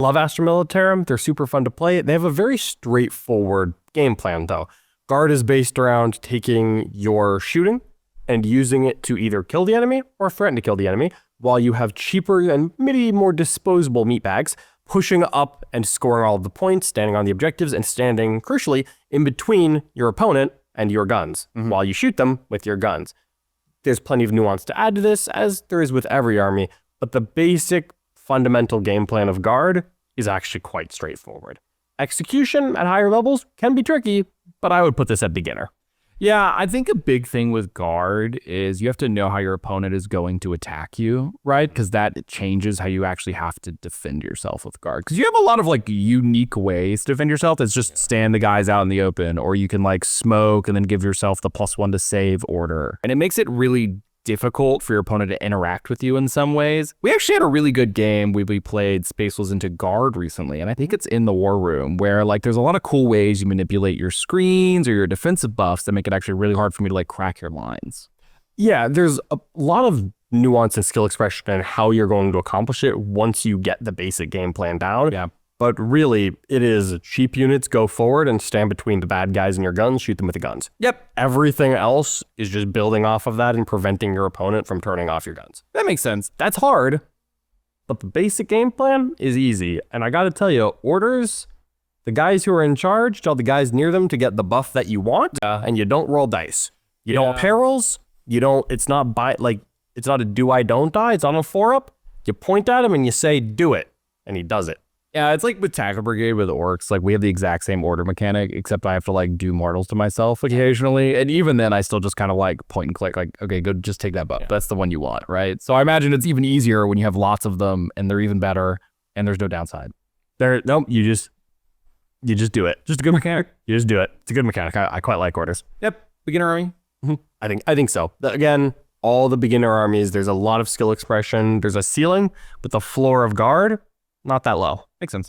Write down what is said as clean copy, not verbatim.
Love Astra Militarum. They're super fun to play. They have a very straightforward game plan, though. Guard is based around taking your shooting and using it to either kill the enemy or threaten to kill the enemy, while you have cheaper and maybe more disposable meat bags pushing up and scoring all of the points, standing on the objectives, and standing, crucially, in between your opponent and your guns while you shoot them with your guns. There's plenty of nuance to add to this, as there is with every army, but the basic fundamental game plan of Guard is actually quite straightforward. Execution at higher levels can be tricky, but I would put this at beginner. Yeah, I think a big thing with Guard is you have to know how your opponent is going to attack you, right? Because that changes how you actually have to defend yourself with Guard. Because you have a lot of like unique ways to defend yourself. It's just stand the guys out in the open, or you can like smoke and then give yourself the +1 to save order. And it makes it really difficult for your opponent to interact with you in some ways. We actually had a really good game we played Space Wolves into Guard recently, and I think it's in the War Room, where like there's a lot of cool ways you manipulate your screens or your defensive buffs that make it actually really hard for me to like crack your lines. Yeah, there's a lot of nuance and skill expression in how you're going to accomplish it once you get the basic game plan down. Yeah. But really, it is cheap units go forward and stand between the bad guys and your guns, shoot them with the guns. Yep. Everything else is just building off of that and preventing your opponent from turning off your guns. That makes sense. That's hard, but the basic game plan is easy. And I gotta tell you, orders, the guys who are in charge tell the guys near them to get the buff that you want, and you don't roll dice. You don't perils, it's not a do I don't die, it's on a 4-up. You point at him and you say, do it, and he does it. Yeah, it's like with Tactical Brigade with Orcs, like we have the exact same order mechanic, except I have to like do mortals to myself occasionally. And even then I still just kind of like point and click, like, okay, go just take that buff. Yeah. That's the one you want, right? So I imagine it's even easier when you have lots of them and they're even better and there's no downside. Nope, you just do it. Just a good mechanic. You just do it. It's a good mechanic. I quite like orders. Yep, beginner army. I think so. Again, all the beginner armies, there's a lot of skill expression. There's a ceiling, but the floor of Guard, not that low. Makes sense.